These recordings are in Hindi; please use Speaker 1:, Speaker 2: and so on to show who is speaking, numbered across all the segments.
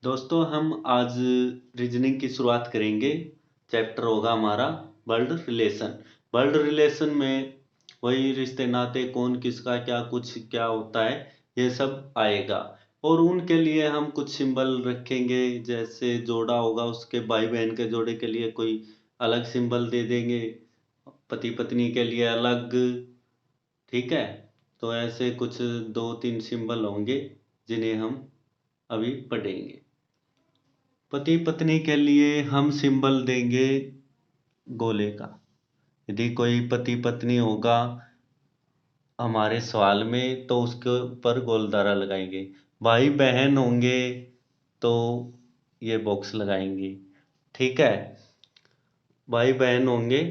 Speaker 1: दोस्तों हम आज रीजनिंग की शुरुआत करेंगे। चैप्टर होगा हमारा वर्ल्ड रिलेशन। वर्ल्ड रिलेशन में वही रिश्ते नाते कौन किसका क्या कुछ क्या होता है ये सब आएगा। और उनके लिए हम कुछ सिंबल रखेंगे, जैसे जोड़ा होगा उसके भाई बहन के जोड़े के लिए कोई अलग सिंबल दे देंगे, पति पत्नी के लिए अलग। ठीक है, तो ऐसे कुछ 2-3 सिंबल होंगे जिन्हें हम अभी पढ़ेंगे। पति पत्नी के लिए हम सिंबल देंगे गोले का। यदि कोई पति पत्नी होगा हमारे सवाल में तो उसके ऊपर गोलधारा लगाएंगे। भाई बहन होंगे तो ये बॉक्स लगाएंगे। ठीक है, भाई बहन होंगे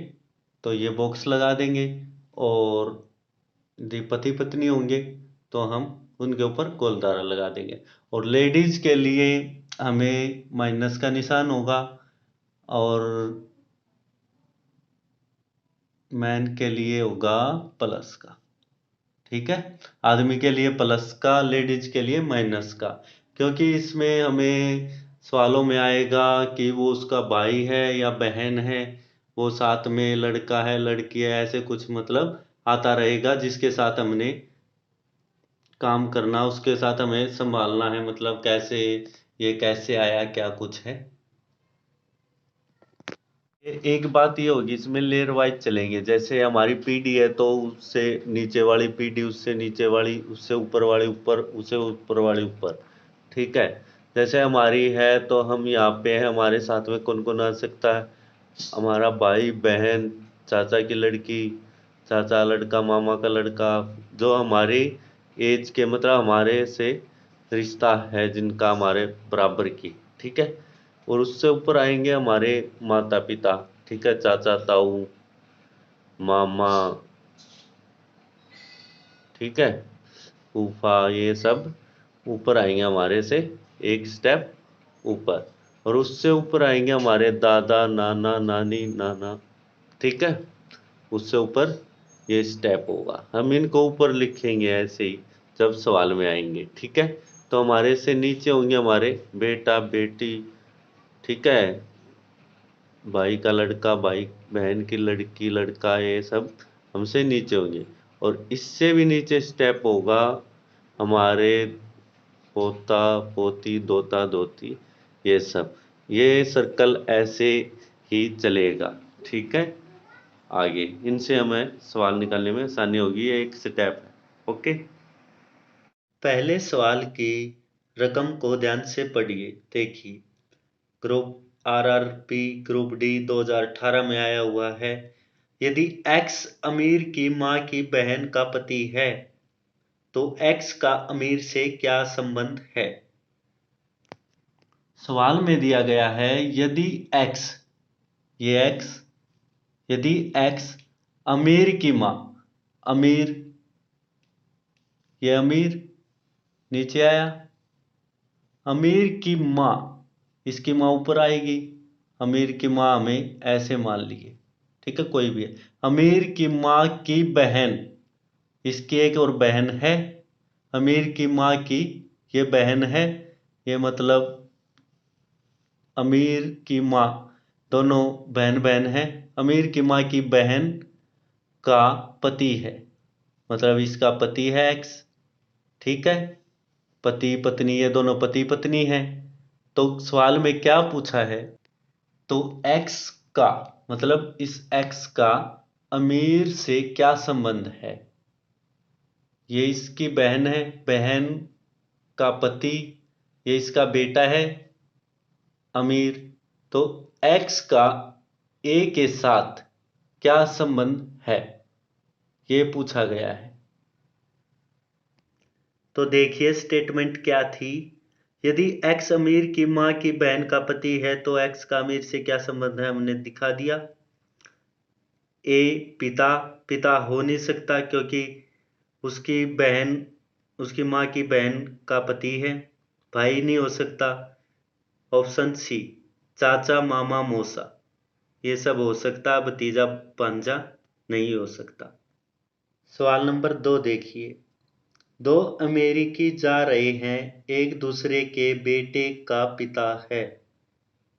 Speaker 1: तो ये बॉक्स लगा देंगे। और यदि पति पत्नी होंगे तो हम उनके ऊपर गोलधारा लगा देंगे। और लेडीज के लिए हमें माइनस का निशान होगा और मैन के लिए होगा प्लस का। ठीक है, आदमी के लिए प्लस का, लेडीज के लिए माइनस का, क्योंकि इसमें हमें सवालों में आएगा कि वो उसका भाई है या बहन है, वो साथ में लड़का है लड़की है, ऐसे कुछ मतलब आता रहेगा जिसके साथ हमने काम करना, उसके साथ हमें संभालना है। मतलब कैसे ये कैसे आया क्या कुछ है। एक बात ये होगी इसमें लेयर वाइज चलेंगे। जैसे हमारी पीडी है तो उससे नीचे वाली पीडी, उससे नीचे वाली, उससे ऊपर वाली ऊपर, उससे ऊपर वाली ऊपर। ठीक है, जैसे हमारी है तो हम यहाँ पे है, हमारे साथ में कौन कौन आ सकता है, हमारा भाई बहन, चाचा की लड़की, चाचा लड़का, मामा का लड़का, जो हमारी एज के मतलब हमारे से रिश्ता है जिनका हमारे बराबर की। ठीक है, और उससे ऊपर आएंगे हमारे माता पिता। ठीक है, चाचा ताऊ मामा, ठीक है, फूफा, ये सब ऊपर आएंगे हमारे से एक स्टेप ऊपर। और उससे ऊपर आएंगे हमारे दादा नाना नानी नाना। ठीक है, उससे ऊपर ये स्टेप होगा, हम इनको ऊपर लिखेंगे ऐसे ही जब सवाल में आएंगे। ठीक है, तो हमारे से नीचे होंगे हमारे बेटा बेटी। ठीक है, भाई का लड़का, भाई बहन की लड़की लड़का, ये सब हमसे नीचे होंगे। और इससे भी नीचे स्टेप होगा हमारे पोता पोती दोता दोती, ये सब। ये सर्कल ऐसे ही चलेगा। ठीक है, आगे इनसे हमें सवाल निकालने में आसानी होगी, ये एक स्टेप है। ओके, पहले सवाल की रकम को ध्यान से पढ़िए। देखिए, ग्रुप आरआरपी ग्रुप डी 2018 में आया हुआ है। यदि एक्स अमीर की मां की बहन का पति है तो एक्स का अमीर से क्या संबंध है। सवाल में दिया गया है यदि एक्स, ये एक्स, यदि एक्स अमीर की मां, अमीर, ये अमीर नीचे आया, अमीर की मां, इसकी मां ऊपर आएगी, अमीर की मां हमें ऐसे मान लिए। ठीक है, कोई भी है, अमीर की मां की बहन, इसकी एक और बहन है, अमीर की मां की ये बहन है, ये मतलब अमीर की मां, दोनों बहन बहन है, अमीर की मां की बहन का पति है, मतलब इसका पति है एक्स। ठीक है, पति पत्नी, ये दोनों पति पत्नी हैं। तो सवाल में क्या पूछा है, तो एक्स का मतलब इस एक्स का अमीर से क्या संबंध है। ये इसकी बहन है, बहन का पति, ये इसका बेटा है अमीर। तो एक्स का ए के साथ क्या संबंध है, ये पूछा गया है। तो देखिए स्टेटमेंट क्या थी। यदि एक्स अमीर की मां की बहन का पति है तो एक्स का अमीर से क्या संबंध है, हमने दिखा दिया। ए पिता, पिता हो नहीं सकता क्योंकि उसकी बहन, उसकी मां की बहन का पति है। भाई नहीं हो सकता। ऑप्शन सी चाचा मामा मौसा, ये सब हो सकता, भतीजा भांजा नहीं हो सकता। सवाल नंबर 2 देखिए, दो अमेरिकी जा रहे हैं, एक दूसरे के बेटे का पिता है।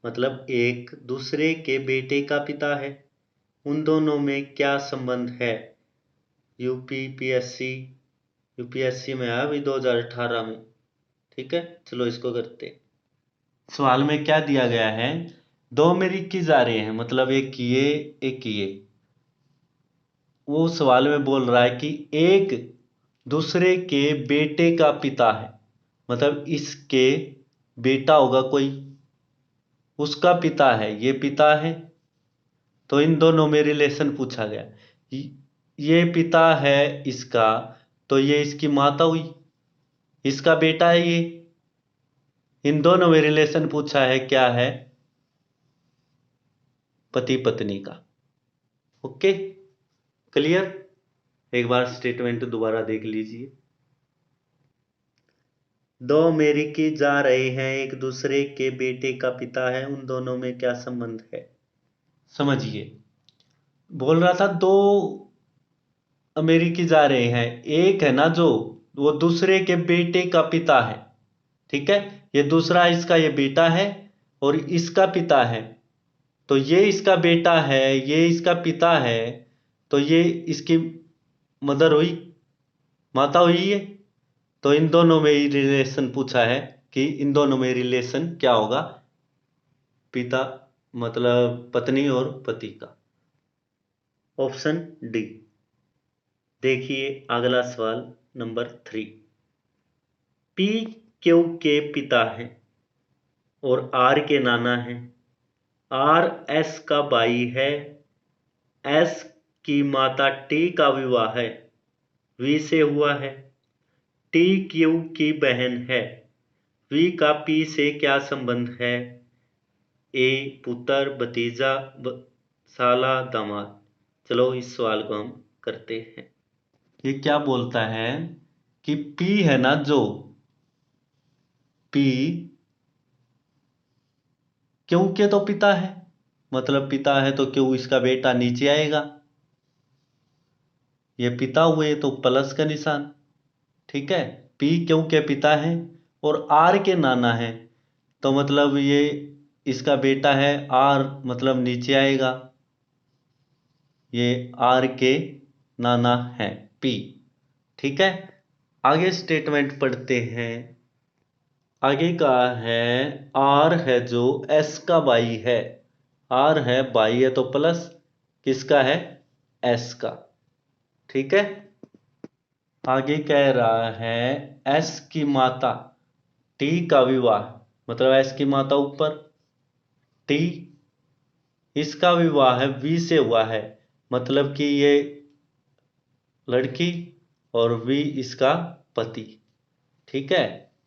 Speaker 1: मतलब एक दूसरे के बेटे का पिता है। उन दोनों में क्या संबंध है? यूपीएससी में आया अभी 2018 में। ठीक है, चलो इसको करते। सवाल में क्या दिया गया है? दो अमेरिकी जा रहे हैं, मतलब एक ये एक ये। वो सवाल में बोल रहा है कि एक दूसरे के बेटे का पिता है, मतलब इसके बेटा होगा कोई, उसका पिता है, ये पिता है। तो इन दोनों में रिलेशन पूछा गया। ये पिता है इसका, तो ये इसकी माता हुई, इसका बेटा है ये। इन दोनों में रिलेशन पूछा है, क्या है? पति पत्नी का। Okay, clear? एक बार स्टेटमेंट दोबारा देख लीजिए। दो अमेरिकी जा रहे हैं, एक दूसरे के बेटे का पिता है, उन दोनों में क्या संबंध है? समझिए, बोल रहा था दो अमेरिकी जा रहे हैं, एक है ना जो, वो दूसरे के बेटे का पिता है। ठीक है, ये दूसरा इसका ये बेटा है और इसका पिता है। तो ये इसका बेटा है, ये इसका पिता है, तो ये इसकी मदर हुई, माता हुई है। तो इन दोनों में ही रिलेशन पूछा है कि इन दोनों में रिलेशन क्या होगा? पिता मतलब पत्नी और पति का। Option D. देखिए अगला सवाल नंबर 3। पी क्यू के पिता है और आर के नाना है। आर एस का भाई है। एस की माता टी का विवाह है, वी से हुआ है। टी क्यू की बहन है। वी का पी से क्या संबंध है? ए पुत्र, भतीजा, साला, दामाद। चलो इस सवाल को हम करते हैं। ये क्या बोलता है कि पी है ना जो, पी क्यों के तो पिता है, मतलब पिता है तो क्यों इसका बेटा नीचे आएगा। ये पिता हुए तो प्लस का निशान। ठीक है, पी क्यों के पिता है और आर के नाना है, तो मतलब ये इसका बेटा है, आर मतलब नीचे आएगा। ये आर के नाना है पी। ठीक है, आगे स्टेटमेंट पढ़ते हैं। आगे का है आर है जो एस का भाई है। आर है भाई है तो प्लस किसका है? एस का। ठीक है, आगे कह रहा है एस की माता टी का विवाह, मतलब एस की माता ऊपर, टी इसका विवाह है वी से हुआ है, मतलब कि ये लड़की और वी इसका पति। ठीक है,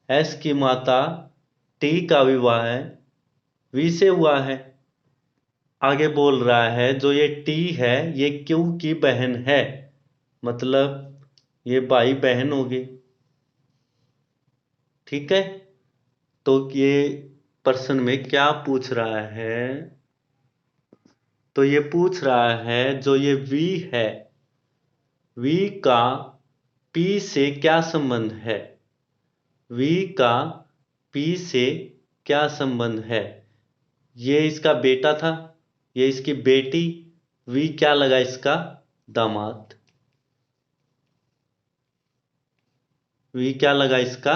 Speaker 1: एस की माता टी का विवाह है वी से हुआ है। आगे बोल रहा है जो ये टी है ये क्यू की बहन है, मतलब ये भाई बहन होगी। ठीक है, तो ये प्रश्न में क्या पूछ रहा है? तो ये पूछ रहा है जो ये वी है, वी का पी से क्या संबंध है? वी का पी से क्या संबंध है? ये इसका बेटा था, ये इसकी बेटी, वी क्या लगा इसका? दामाद। वी क्या लगा इसका?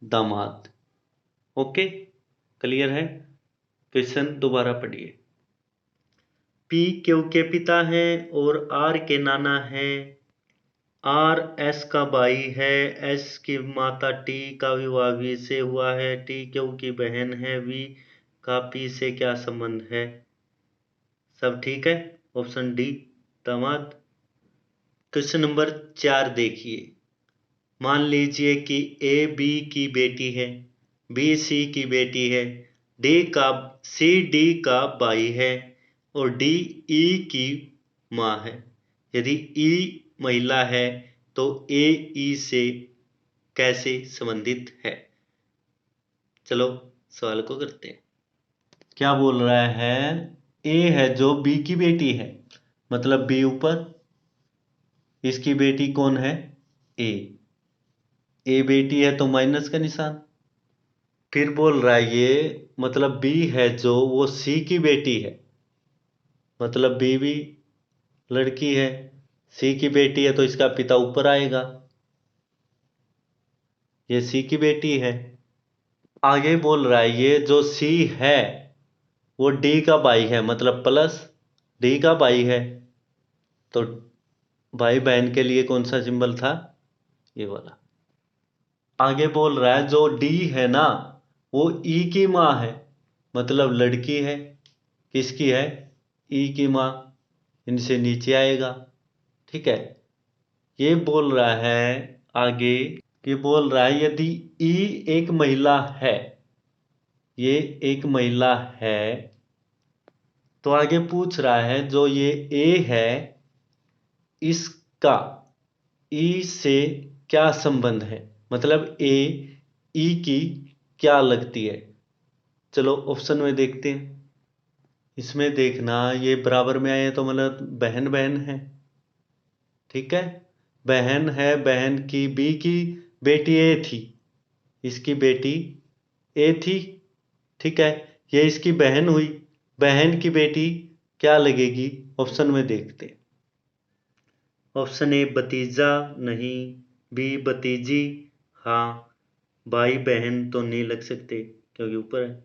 Speaker 1: दामाद। ओके, क्लियर है? क्वेश्चन दोबारा पढ़िए। पी क्यू के पिता हैं और आर के नाना हैं। आर एस का भाई है। एस की माता टी का विवाह वी से हुआ है। टी क्यू की बहन है। वी का पी से क्या संबंध है? सब ठीक है, ऑप्शन डी दामाद। क्वेश्चन नंबर 4 देखिए। मान लीजिए कि ए बी की बेटी है, बी सी की बेटी है, सी डी का भाई है और डी ई की माँ है। यदि ई महिला है तो ए ई से कैसे संबंधित है? चलो सवाल को करते हैं। क्या बोल रहा है? ए है जो बी की बेटी है, मतलब बी ऊपर, इसकी बेटी कौन है? ए। ए बेटी है तो माइनस का निशान। फिर बोल रहा है ये मतलब बी है जो वो सी की बेटी है, मतलब बी भी लड़की है, सी की बेटी है तो इसका पिता ऊपर आएगा, ये सी की बेटी है। आगे बोल रहा है ये जो सी है वो डी का भाई है, मतलब प्लस डी का भाई है, तो भाई बहन के लिए कौन सा सिंबल था, ये वाला। आगे बोल रहा है जो डी है ना वो ई की माँ है, मतलब लड़की है, किसकी है, ई की माँ, इनसे नीचे आएगा। ठीक है। ये बोल रहा है आगे, ये बोल रहा है यदि ई एक महिला है, ये एक महिला है, तो आगे पूछ रहा है जो ये ए है इसका ई से क्या संबंध है, मतलब ए ई की क्या लगती है। चलो ऑप्शन में देखते हैं। इसमें देखना ये बराबर में आए तो मतलब बहन बहन है, ठीक है, बहन है, बहन की बी की बेटी ए थी, इसकी बेटी ए थी, ठीक है, ये इसकी बहन हुई, बहन की बेटी क्या लगेगी, ऑप्शन में देखते हैं। ऑप्शन ए भतीजा नहीं, बी भतीजी, हाँ, भाई बहन तो नहीं लग सकते क्योंकि ऊपर है,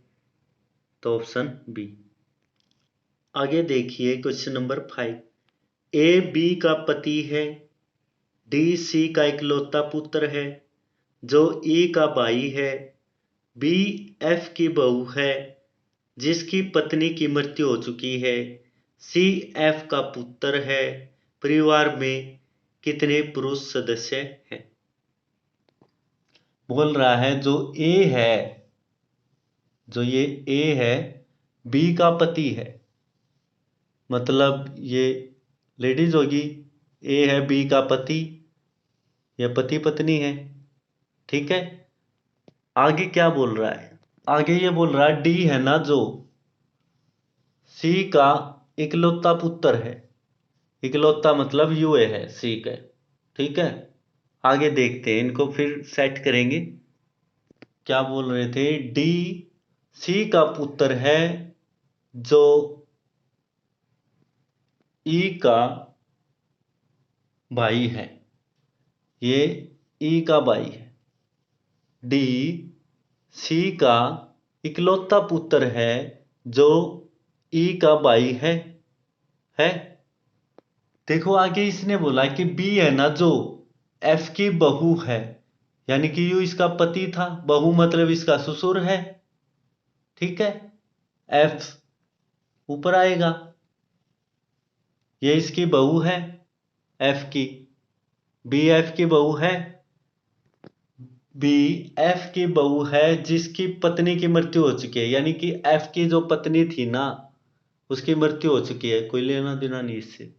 Speaker 1: तो ऑप्शन बी। आगे देखिए क्वेश्चन नंबर 5। ए बी का पति है, डी सी का इकलौता पुत्र है जो ई का भाई है, बी एफ की बहू है जिसकी पत्नी की मृत्यु हो चुकी है, सी एफ का पुत्र है। परिवार में कितने पुरुष सदस्य हैं। बोल रहा है जो ए है, जो ये ए है बी का पति है, मतलब ये लेडीज होगी, ए है बी का पति, ये पति पत्नी है, ठीक है। आगे क्या बोल रहा है, आगे ये बोल रहा है डी है ना जो सी का इकलौता पुत्र है, इकलौता मतलब यूए है सी का, ठीक है। आगे देखते हैं इनको फिर सेट करेंगे। क्या बोल रहे थे, डी सी का पुत्र है जो ई का भाई है, ये ई का भाई है, डी सी का इकलौता पुत्र है जो ई का भाई है। देखो आगे इसने बोला कि बी है ना जो एफ की बहू है, यानी कि यू इसका पति था, बहू मतलब इसका ससुर है, ठीक है, एफ ऊपर आएगा, ये इसकी बहू है, एफ की, बी एफ की बहू है, बी एफ की बहू है जिसकी पत्नी की मृत्यु हो चुकी है, यानी कि एफ की जो पत्नी थी ना उसकी मृत्यु हो चुकी है, कोई लेना देना नहीं इससे,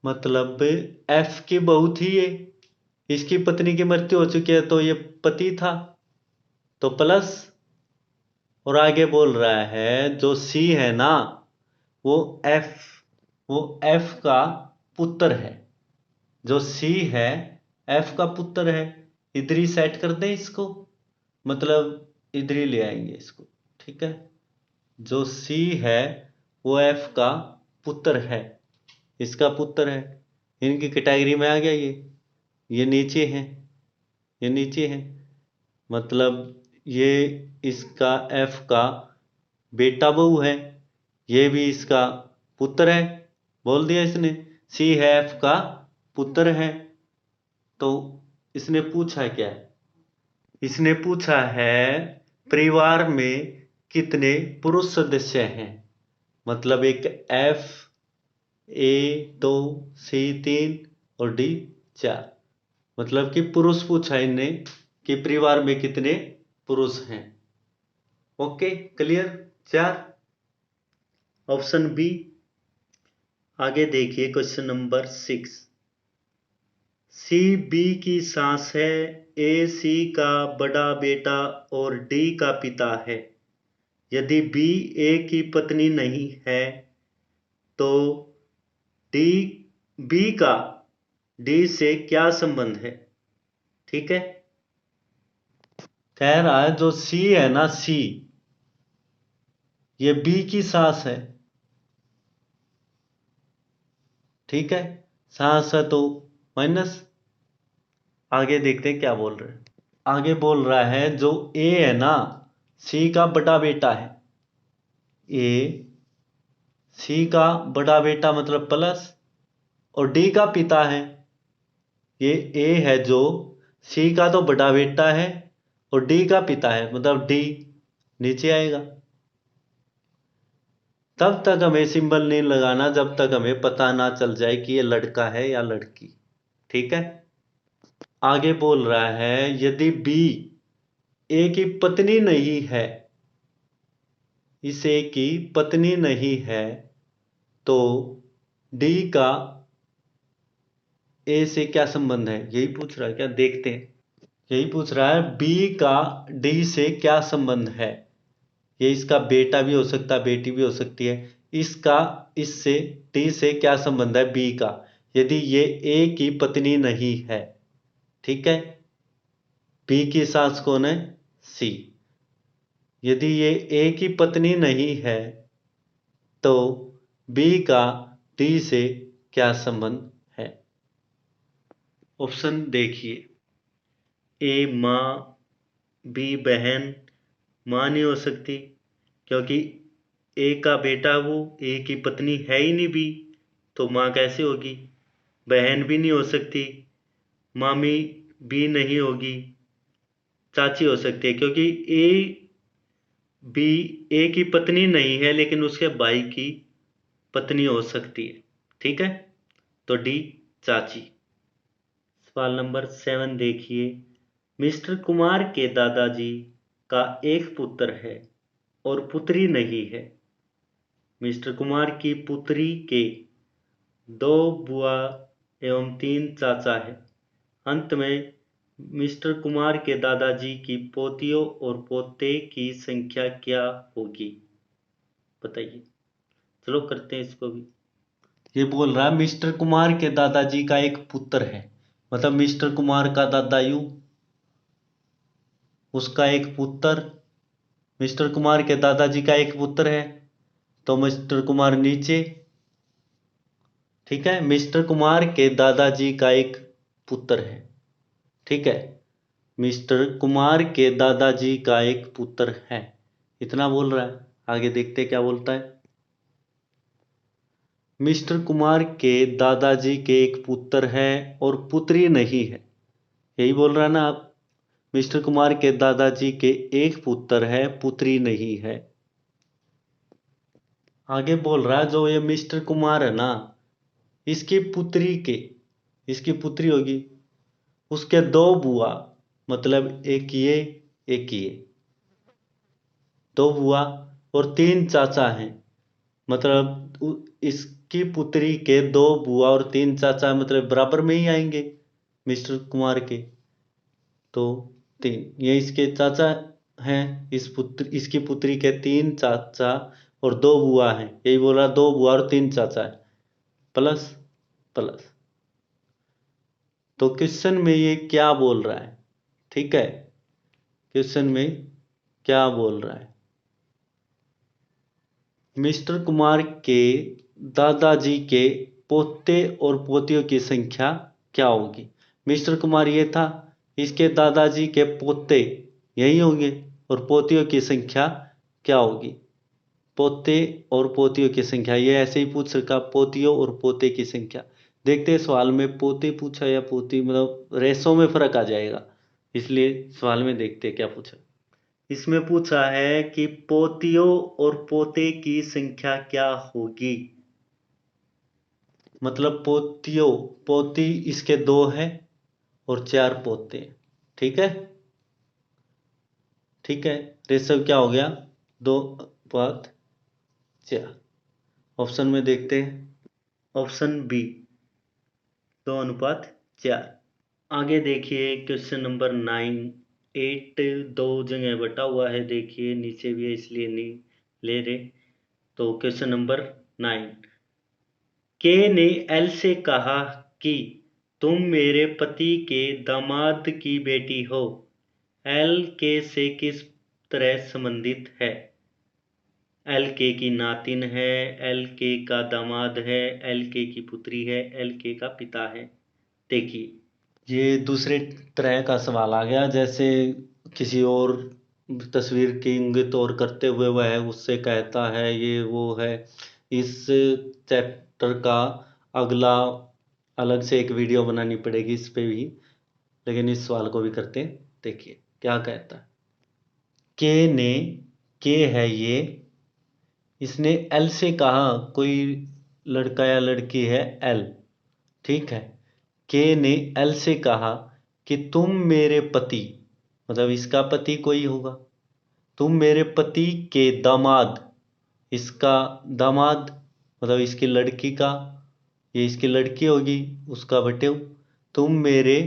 Speaker 1: मतलब एफ की बहू थी ये, इसकी पत्नी की मृत्यु हो चुकी है तो ये पति था, तो प्लस, और आगे बोल रहा है जो सी है ना वो एफ वो एफ का पुत्र है, जो सी है एफ का पुत्र है, इधर ही सेट कर दें इसको, मतलब इधर ही ले आएंगे इसको, ठीक है। जो सी है वो एफ का पुत्र है, इसका पुत्र है, इनकी कैटेगरी में आ गया ये नीचे है, ये नीचे है, मतलब ये इसका एफ का बेटा बहू है, ये भी इसका पुत्र है, बोल दिया इसने, सी है एफ का पुत्र है। तो इसने पूछा क्या, इसने पूछा है परिवार में कितने पुरुष सदस्य हैं, मतलब एक एफ, ए 2, सी 3 और डी 4, मतलब कि पुरुष पूछा इनने कि परिवार में कितने पुरुष हैं। Okay clear, 4, option B. आगे देखिए क्वेश्चन नंबर 6। सी बी की सास है, ए सी का बड़ा बेटा और डी का पिता है, यदि बी ए की पत्नी नहीं है तो डी बी का डी से क्या संबंध है, ठीक है। कह रहा है जो सी है ना, सी, ये बी की सास है। ठीक है, सास है तो माइनस। आगे देखते हैं क्या बोल रहे हैं। आगे बोल रहा है जो ए है ना, सी का बड़ा बेटा है। ए सी का बड़ा बेटा मतलब प्लस, और डी का पिता है। ये ए है जो सी का तो बड़ा बेटा है और डी का पिता है, मतलब डी नीचे आएगा। तब तक हमें सिंबल नहीं लगाना जब तक हमें पता ना चल जाए कि ये लड़का है या लड़की। ठीक है, आगे बोल रहा है यदि बी ए की पत्नी नहीं है, इस ए की पत्नी नहीं है, तो डी का ए से क्या संबंध है, यही पूछ रहा है क्या, देखते हैं। यही पूछ रहा है बी का डी से क्या संबंध है। ये इसका बेटा भी हो सकता है, बेटी भी हो सकती है। इसका इससे डी से क्या संबंध है बी का, यदि ये ए की पत्नी नहीं है। ठीक है, बी की सास कौन है, सी। यदि ये ए की पत्नी नहीं है तो बी का डी से क्या संबंध है। ऑप्शन देखिए, ए माँ, बी बहन। माँ नहीं हो सकती क्योंकि ए का बेटा वो, ए की पत्नी है ही नहीं बी, तो माँ कैसे होगी। बहन भी नहीं हो सकती, मामी भी नहीं होगी। चाची हो सकती है क्योंकि ए बी ए की पत्नी नहीं है लेकिन उसके भाई की पत्नी हो सकती है। ठीक है, तो डी चाची। सवाल नंबर 7 देखिए, मिस्टर कुमार के दादाजी का एक पुत्र है और पुत्री नहीं है। मिस्टर कुमार की पुत्री के 2 बुआ एवं 3 चाचा है। अंत में मिस्टर कुमार के दादाजी की पोतियों और पोते की संख्या क्या होगी, बताइए। चलो करते हैं इसको भी। ये बोल रहा है मिस्टर कुमार के दादाजी का एक पुत्र है, मतलब मिस्टर कुमार का दादायू, उसका एक पुत्र। मिस्टर कुमार के दादाजी का एक पुत्र है, तो मिस्टर कुमार नीचे। ठीक है, मिस्टर कुमार के दादाजी का एक पुत्र है। ठीक है, मिस्टर कुमार के दादाजी का एक पुत्र है, इतना बोल रहा है। आगे देखते क्या बोलता है। मिस्टर कुमार के दादाजी के एक पुत्र है और पुत्री नहीं है, यही बोल रहा है ना आप। मिस्टर कुमार के दादाजी के एक पुत्र है, पुत्री नहीं है। आगे बोल रहा है जो ये मिस्टर कुमार है ना, इसकी पुत्री के, इसकी पुत्री होगी, उसके 2 बुआ, मतलब एक ये एक ये, 2 बुआ और 3 चाचा हैं। मतलब इसकी पुत्री के 2 बुआ और 3 चाचा, मतलब बराबर में ही आएंगे मिस्टर कुमार के। तो 3 ये इसके चाचा हैं, इसकी पुत्री के 3 चाचा और 2 बुआ हैं, यही बोला 2 बुआ और 3 चाचा है, प्लस प्लस। तो क्वेश्चन में ये क्या बोल रहा है। ठीक है, क्वेश्चन में क्या बोल रहा है, मिस्टर कुमार के दादाजी के पोते और पोतियों की संख्या क्या होगी। मिस्टर कुमार ये था, इसके दादाजी के पोते यही होंगे, और पोतियों की संख्या क्या होगी। पोते और पोतियों की संख्या, ये ऐसे ही पूछ सका, पोतियों और पोते की संख्या। देखते हैं सवाल में पोते पूछा या पोती, मतलब रेसों में फर्क आ जाएगा, इसलिए सवाल में देखते हैं क्या पूछा। इसमें पूछा है कि पोतियों और पोते की संख्या क्या होगी। मतलब पोतियों, पोती इसके 2 है और 4 पोते। ठीक है, ठीक है, रेशो क्या हो गया, 2/4। ऑप्शन में देखते हैं, ऑप्शन बी 2/4। आगे देखिए क्वेश्चन नंबर 9। 8 2 जगह बटा हुआ है, देखिए नीचे भी है इसलिए नहीं ले रहे। तो क्वेश्चन नंबर 9, के ने एल से कहा कि तुम मेरे पति के दामाद की बेटी हो।
Speaker 2: एल के से किस तरह संबंधित है? एल के की नातिन है, एल के का दामाद है, एल के की पुत्री है, एल के का पिता है। देखिए, ये दूसरे तरह का सवाल आ गया, जैसे किसी और तस्वीर की इंगित और करते हुए वह उससे कहता है ये वो है। इस चैप्टर का अगला अलग से एक वीडियो बनानी पड़ेगी इस पे भी, लेकिन इस सवाल को भी करते हैं। देखिए क्या कहता है। के ने, के है ये, इसने एल से कहा, कोई लड़का या लड़की है एल, ठीक है। के ने एल से कहा कि तुम मेरे पति, मतलब इसका पति कोई होगा, तुम मेरे पति के दामाद, इसका दामाद मतलब इसकी लड़की का, ये इसकी लड़की होगी, उसका बटेव, तुम मेरे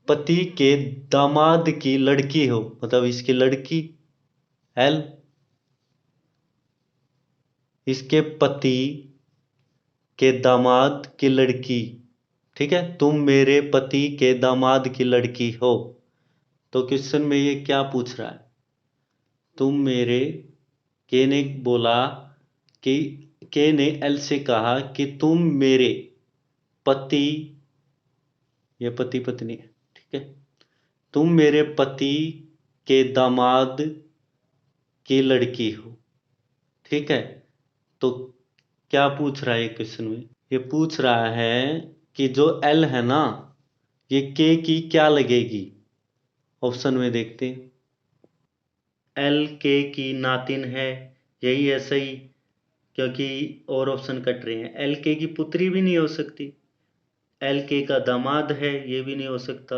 Speaker 2: पति के दामाद की लड़की हो, मतलब इसकी लड़की एल, इसके पति के दामाद की लड़की, ठीक है। तुम मेरे पति के दामाद की लड़की हो। तो क्वेश्चन में ये क्या पूछ रहा है? तुम मेरे, के ने बोला कि, के ने एल से कहा कि तुम मेरे पति, ये पति पत्नी है, ठीक है, तुम मेरे पति के दामाद की लड़की हो, ठीक है। तो क्या पूछ रहा है ये क्वेश्चन में? ये पूछ रहा है कि जो एल है ना, ये के की क्या लगेगी? ऑप्शन में देखते हैं। एल के की नातिन है, यही है सही, क्योंकि और ऑप्शन कट रहे हैं। एल के की पुत्री भी नहीं हो सकती, एल के का दामाद है, ये भी नहीं हो सकता,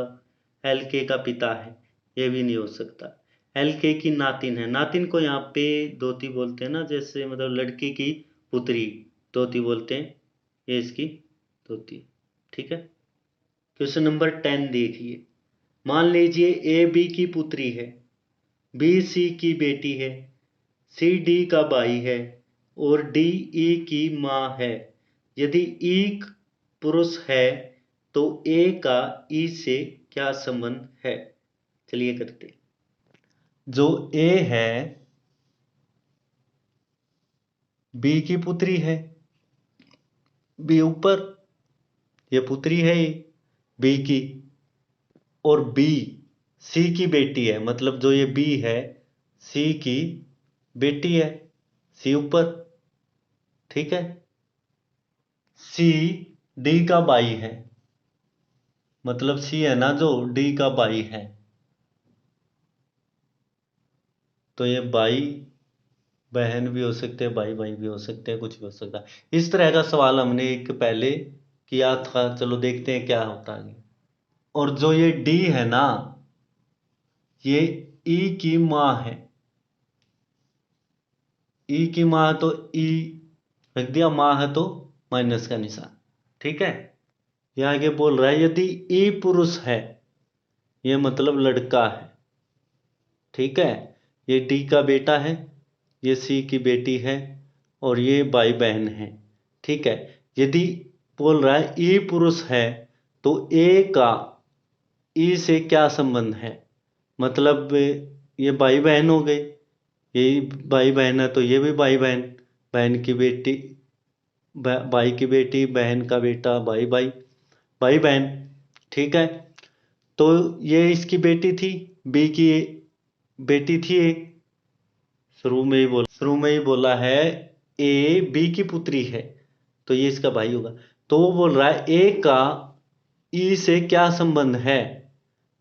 Speaker 2: एल के का पिता है, ये भी नहीं हो सकता। एल के की नातिन है, नातिन को यहाँ पे दोती बोलते हैं ना, जैसे मतलब लड़की की पुत्री दोती बोलते हैं, ये इसकी दोती, ठीक है। क्वेश्चन नंबर 10 देखिए। मान लीजिए ए बी की पुत्री है, बी सी की बेटी है, सी डी का भाई है और डी ई की माँ है। यदि ई पुरुष है तो ए का ई से क्या संबंध है? चलिए करते। जो ए है, बी की पुत्री है, बी ऊपर, ये पुत्री है ये बी की, और बी सी की बेटी है, मतलब जो ये बी है सी की बेटी है, सी ऊपर, ठीक है। सी डी का भाई है, मतलब सी है ना जो डी का भाई है, तो ये भाई बहन भी हो सकते हैं, भाई भाई भी हो सकते हैं, कुछ भी हो सकता है। इस तरह का सवाल हमने एक पहले किया था, चलो देखते हैं क्या होता है। और जो ये डी है ना, ये ई की माँ है, ई की माँ है तो ई रख दिया, माँ है तो माइनस का निशान, ठीक है। ये आगे बोल रहा है यदि ई पुरुष है, ये मतलब लड़का है, ठीक है, ये डी का बेटा है, ये सी की बेटी है और ये भाई बहन है, ठीक है। यदि बोल रहा है ई पुरुष है तो ए का ई से क्या संबंध है? मतलब ये भाई बहन हो गए, यही भाई बहन है तो ये भी भाई बहन, बहन की बेटी, भाई की बेटी, बहन का बेटा, भाई भाई, भाई बहन, ठीक है। तो ये इसकी बेटी थी, बी की बेटी थी एक, शुरू में ही बोला है ए बी की पुत्री है, तो ये इसका भाई होगा। तो वो बोल रहा है ए का ई से क्या संबंध है?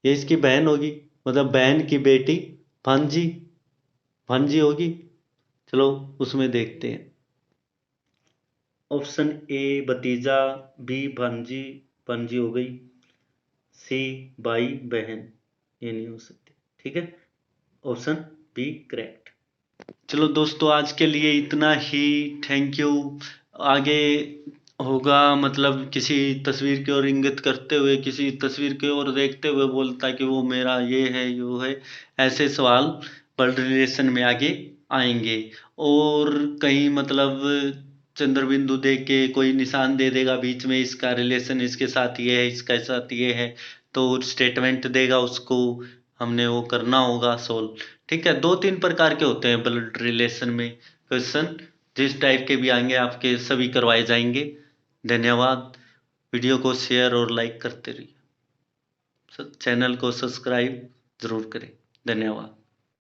Speaker 2: ये इसकी बहन होगी, मतलब बहन की बेटी, भांजी, भांजी होगी। चलो उसमें देखते हैं। ऑप्शन ए भतीजा, बी भांजी, भांजी हो गई, सी भाई बहन, ये नहीं हो सकती, ठीक है। Option B correct. चलो दोस्तों आज के लिए इतना ही, थैंक यू। आगे होगा, मतलब किसी तस्वीर की ओर इंगित करते हुए, किसी तस्वीर की ओर देखते हुए बोलता कि वो मेरा ये है यो है, ऐसे सवाल ब्लड रिलेशन में आगे आएंगे। और कहीं मतलब चंद्र बिंदु दे के कोई निशान दे देगा बीच में, इसका रिलेशन इसके साथ ये है, इसके साथ ये है, तो स्टेटमेंट देगा उसको, हमने वो करना होगा सोल्व। ठीक है, 2-3 प्रकार के होते हैं ब्लड रिलेशन में क्वेश्चन, जिस टाइप के भी आएंगे आपके सभी करवाए जाएंगे। धन्यवाद। वीडियो को शेयर और लाइक करते रहिए, चैनल को सब्सक्राइब जरूर करें। धन्यवाद।